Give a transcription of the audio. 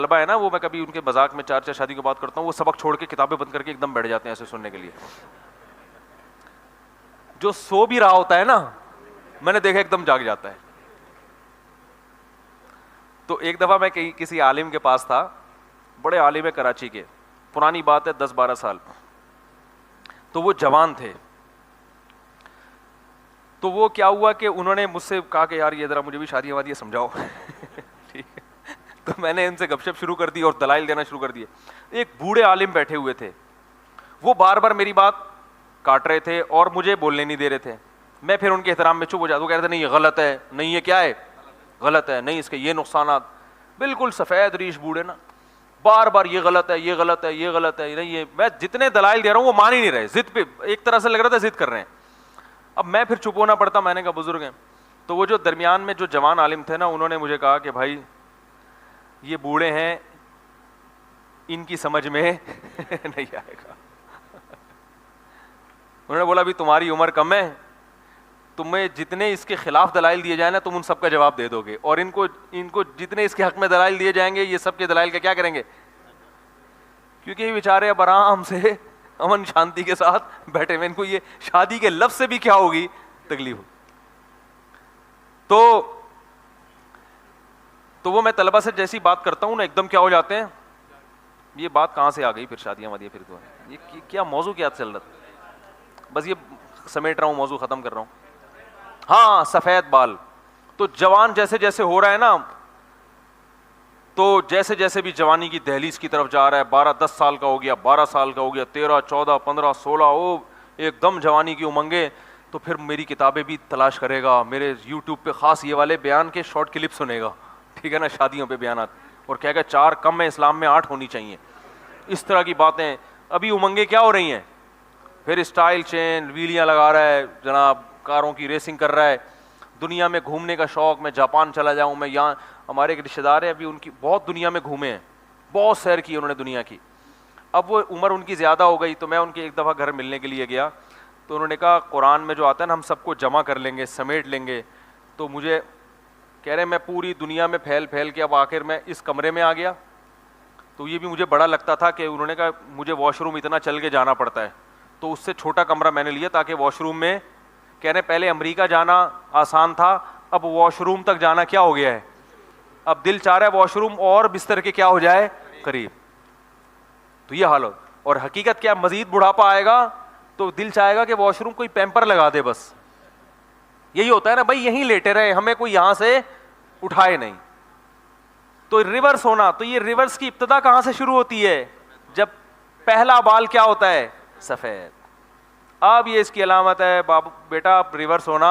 طلبہ ہے نا, وہ میں کبھی ان کے مذاق میں 4 شادی کی بات کرتا ہوں, وہ سبق چھوڑ کے کتابیں بند کر کے ایک دم بیٹھ جاتے ہیں ایسے سننے کے لیے. جو سو بھی رہا ہوتا ہے نا, میں نے دیکھا ایک دم جاگ جاتا ہے. تو ایک دفعہ میں کسی عالم کے پاس تھا, بڑے عالم ہے کراچی کے, پرانی بات ہے 10-12 سال. تو وہ جوان تھے. تو وہ کیا ہوا کہ انہوں نے مجھ سے کہا کہ یار یہ ذرا مجھے بھی شادی وادی سمجھاؤ. ٹھیک ہے, تو میں نے ان سے گپ شپ شروع کر دی اور دلائل دینا شروع کر دیے. ایک بوڑھے عالم بیٹھے ہوئے تھے, وہ بار بار میری بات کاٹ رہے تھے اور مجھے بولنے نہیں دے رہے تھے. میں پھر ان کے احترام میں چپ ہو جاتا, وہ کہہ رہے تھے نہیں یہ غلط ہے, نہیں یہ کیا ہے غلط ہے, نہیں اس کے یہ نقصانات. بالکل سفید ریش بوڑھے نا, بار بار یہ غلط ہے, یہ غلط ہے, یہ غلط ہے, نہیں یہ. میں جتنے دلائل دے رہا ہوں وہ مان ہی نہیں رہے, ضد پہ ایک طرح سے لگ رہا تھا ضد کر رہے ہیں. اب میں پھر چپ ہونا پڑتا, میں نے کہا بزرگ ہیں. تو وہ جو درمیان میں جو جوان عالم تھے نا, انہوں نے مجھے کہا کہ بھائی یہ بوڑھے ہیں, ان کی سمجھ میں نہیں آئے گا. انہوں نے بولا بھی تمہاری عمر کم ہے, تمہیں جتنے اس کے خلاف دلائل دیے جائیں نا تم ان سب کا جواب دے دو گے, اور ان کو جتنے اس کے حق میں دلائل دیے جائیں گے یہ سب کے دلائل کا کیا کریں گے, کیونکہ یہ بیچارے اب آرام سے امن شانتی کے ساتھ بیٹھے ہوئے, ان کو یہ شادی کے لفظ سے بھی کیا ہوگی تکلیف ہو. تو وہ میں طلبہ سے جیسی بات کرتا ہوں نا ایک دم کیا ہو جاتے ہیں, یہ بات کہاں سے آ گئی, پھر شادیاں وادیاں, پھر تو یہ کیا موضوع کیا چل رہا تھا. بس یہ سمیٹ رہا ہوں, موضوع ختم کر رہا ہوں. ہاں سفید بال. تو جوان جیسے جیسے ہو رہا ہے نا, تو جیسے جیسے بھی جوانی کی دہلیز کی طرف جا رہا ہے, 12-10 سال کا ہو گیا, 12 سال کا ہو گیا, 13, 14, 15, 16, او ایک دم جوانی کی امنگیں. تو پھر میری کتابیں بھی تلاش کرے گا, میرے یوٹیوب پہ خاص یہ والے بیان کے شارٹ کلپ سنے گا, ٹھیک ہے نا, شادیوں پہ بیانات, اور کہے گا 4 کم ہے اسلام میں 8 ہونی چاہیے, اس طرح کی باتیں. ابھی امنگیں کیا ہو رہی ہیں, پھر اسٹائل چین ویلیاں لگا رہا ہے جناب, کاروں کی ریسنگ کر رہا ہے, دنیا میں گھومنے کا شوق, میں جاپان چلا جاؤں, میں یہاں. ہمارے ایک رشتے دار ہیں ابھی, ان کی بہت دنیا میں گھومے ہیں, بہت سیر کی انہوں نے دنیا کی. اب وہ عمر ان کی زیادہ ہو گئی, تو میں ان کے ایک دفعہ گھر ملنے کے لیے گیا, تو انہوں نے کہا قرآن میں جو آتا ہے نا ہم سب کو جمع کر لیں گے, سمیٹ لیں گے. تو مجھے کہہ رہے میں پوری دنیا میں پھیل پھیل کے اب آخر میں اس کمرے میں آ گیا. تو یہ بھی مجھے بڑا لگتا تھا کہ انہوں نے کہا مجھے واش روم اتنا چل کے جانا پڑتا ہے, تو اس سے چھوٹا کمرہ میں نے لیا تاکہ واش روم میں, کہہ رہے پہلے امریکہ جانا آسان تھا, اب واش روم تک جانا کیا ہو گیا ہے, اب دل چاہ رہا ہے واش روم اور بستر کے کیا ہو جائے قریب. تو یہ حال ہو, اور حقیقت کیا, مزید بڑھاپا آئے گا تو دل چاہے گا کہ واش روم کوئی پیمپر لگا دے بس. یہی ہوتا ہے نا بھائی, یہیں لیٹے رہے, ہمیں کوئی یہاں سے اٹھائے نہیں. تو ریورس ہونا, تو یہ ریورس کی ابتدا کہاں سے شروع ہوتی ہے, جب پہلا بال کیا ہوتا ہے سفید. اب یہ اس کی علامت ہے بابو بیٹا, اب ریورس ہونا